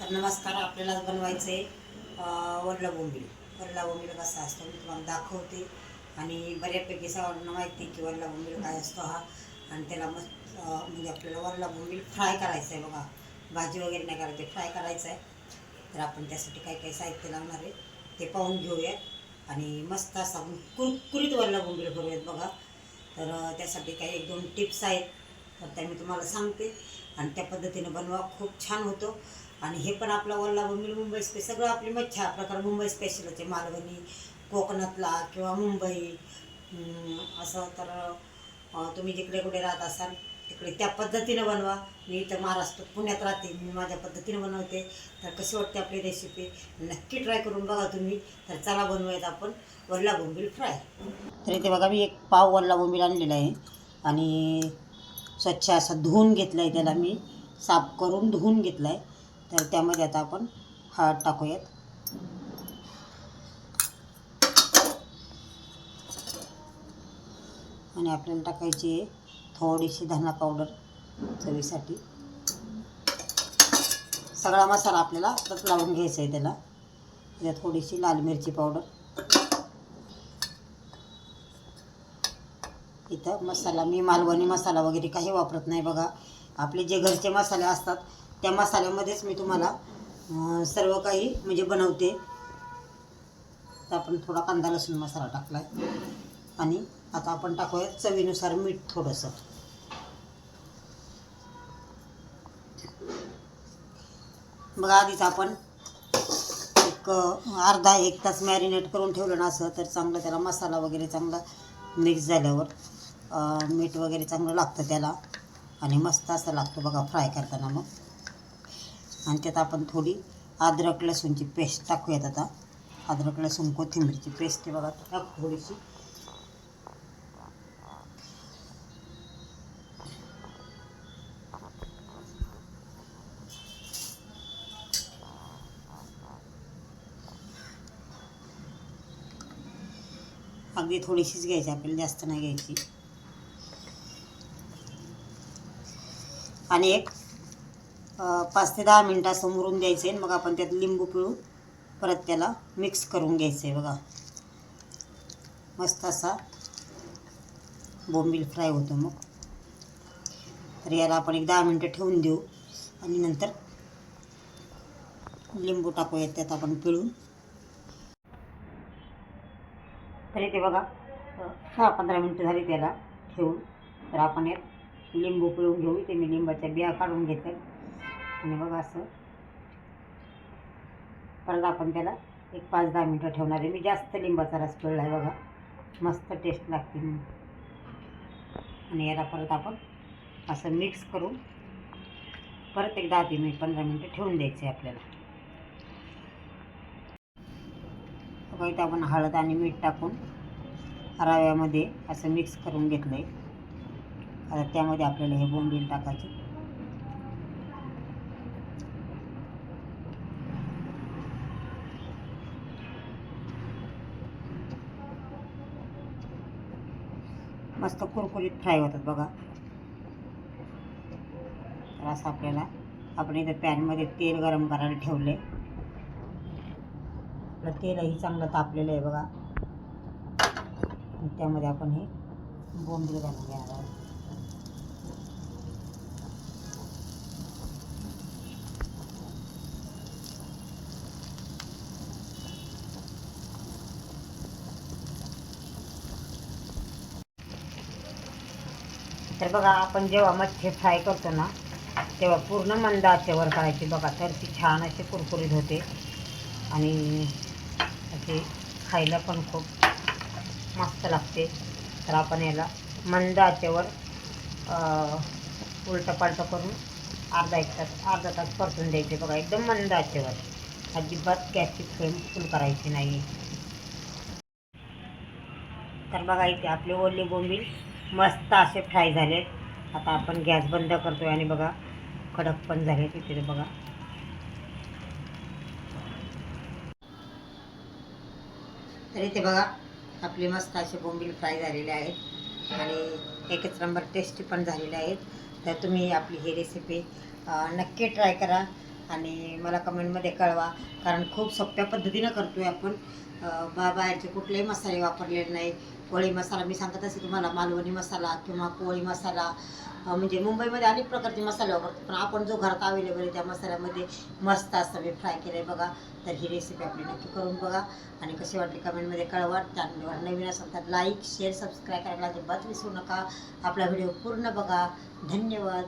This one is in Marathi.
तर नमस्कार. आपल्याला बनवायचे वरला बोंबील. वरला बोंबील कसा असतो मी तुम्हाला दाखवते. आणि बऱ्यापैकी सर्वांना माहिती आहे की वरला बोंबील काय असतो हा. आणि त्याला मस्त म्हणजे आपल्याला वरला बोंबील फ्राय करायचं आहे बघा. भाजी वगैरे नाही करायची, फ्राय करायचं आहे. तर आपण त्यासाठी काय काय साहित्य लावणार आहे ते पाहून घेऊयात. आणि मस्त असा कुरकुरीत वरला बोंबील करूयात बघा. तर त्यासाठी काही 1-2 टिप्स आहेत, तर त्या मी तुम्हाला सांगते. आणि त्या पद्धतीने बनवा, खूप छान होतो. आणि हे पण आपला वरला बोंबील मुंबई स्पेशल, सगळं आपली मच्छी हा प्रकार मुंबई स्पेशलच आहे. मालवणी, कोकणातला किंवा मुंबई असं. तर तुम्ही जिकडे कुठे राहत असाल तिकडे त्या पद्धतीनं बनवा. मी इथं महाराष्ट्रात पुण्यात राहते, मी माझ्या पद्धतीनं बनवते. तर कशी वाटते आपली रेसिपी नक्की ट्राय करून बघा तुम्ही. तर चला बनवूयात आपण वरला बोंबील फ्राय. तर इथे बघा मी 1 पाव वरला बोंबील आणलेला आहे. आणि स्वच्छ असं धुवून घेतलं आहे, त्याला मी साफ करून धुवून घेतलं आहे. तर त्यामध्ये आता आपण हळद टाकूयात. आणि आपल्याला टाकायची आहे थोडीशी धना पावडर चवीसाठी. सगळा मसाला आपल्याला परत लावून घ्यायचा आहे त्याला. त्यात थोडीशी लाल मिरची पावडर. इथं मसाला मी मालवणी मसाला वगैरे काही वापरत नाही बघा. आपले जे घरचे मसाले असतात त्या मसाल्यामध्येच मी तुम्हाला सर्व काही म्हणजे बनवते. तर आपण थोडा कांदा लसूण मसाला टाकला आहे. आणि आता आपण टाकूया चवीनुसार मीठ थोडंसं. बघा आधीच आपण एक अर्धा 1 तास मॅरिनेट करून ठेवलं ना असं, तर चांगलं त्याला मसाला वगैरे चांगला मिक्स झाल्यावर मीठ वगैरे चांगलं लागतं त्याला. आणि मस्त असं लागतं बघा फ्राय करताना मग. आणि त्यात आपण थोडी अद्रक लसूणची पेस्ट टाकूयात आता. अद्रक लसूण कोथिंबीरची पेस्ट आहे बघा, टाकू थोडीशी. अगदी थोडीशीच घ्यायची आपल्याला, जास्त नाही घ्यायची. आणि एक 5 ते 10 मिनटं असं मुरून द्यायचं आहे. मग आपण त्यात लिंबू पिळून परत त्याला मिक्स करून घ्यायचं आहे बघा. मस्त असा बोंबील फ्राय होतो मग. तर याला आपण एक 10 मिनटं ठेवून देऊ. आणि नंतर लिंबू टाकूयात त्यात आपण पिळून. तर इथे बघा 10-15 मिनटं झाली त्याला ठेवून. तर आपण यात लिंबू पिळून घेऊ. इथे मी लिंबाच्या बिया काढून घेते. आणि बघा असं परत आपण त्याला एक 5-10 मिनटं ठेवणार आहे. मी जास्त लिंबाचा रस पिळला आहे बघा, मस्त टेस्ट लागते. आणि याला परत आपण असं मिक्स करून परत एक 10 ते 15 मिनटं ठेवून द्यायचं आहे आपल्याला. बघा इथं आपण हळद आणि मीठ टाकून रव्यामध्ये असं मिक्स करून घेतलं आहे. आता त्यामध्ये आपल्याला हे बोंबील टाकायचे. मस्त कुरकुरीत फ्राय होतात बघा. तर असं आपल्याला आपण इथं पॅनमध्ये तेल गरम करायला ठेवलं आहे. आपलं तेलही चांगलं तापलेलं आहे बघा. त्यामध्ये आपण हे बोंबील घालून घेणार आहोत. तर बघा आपण जेव्हा मच्छी फ्राय करतो ना तेव्हा पूर्ण मंद आचेवर करायची बघा. तर ती छान अशी कुरकुरीत होते. आणि असे खायला पण खूप मस्त लागते. तर आपण याला मंद आचेवर उलटं पालटं करून अर्धा तास परतून द्यायचे बघा, एकदम मंद आचेवर. अजिबात गॅसची फ्लेम फुल करायची नाही. तर बघा इथे आपले ओले बोंबील मस्त असे फ्राय झालेत. आता आपण गॅस बंद करतोय. आणि बघा कडक पण झाले तिथे बघा. तर इथे बघा आपले मस्त असे बोंबील फ्राय झालेले आहेत. आणि एकच नंबर टेस्टी पण झालेले आहेत. तर तुम्ही आपली ही रेसिपी नक्की ट्राय करा. आणि मला कमेंटमध्ये कळवा, कारण खूप सोप्या पद्धतीनं करतो आहे आपण. बाहेरचे कुठलेही मसाले वापरलेले नाही. कोळी मसाला मी सांगत असे तुम्हाला, मालवणी मसाला किंवा कोळी मसाला, म्हणजे मुंबईमध्ये अनेक प्रकारचे मसाले वापरतात, पण आपण जो घरात अवेलेबल आहे त्या मसाल्यामध्ये मस्त असं मी फ्राय केलं आहे बघा. तर ही रेसिपी आपली नक्की करून बघा आणि कशी वाटली कमेंटमध्ये कळवा. चॅनलवर नवीन असेल तर लाईक शेअर सबस्क्राईब करायला अजिबात विसरू नका. आपला व्हिडिओ पूर्ण बघा. धन्यवाद.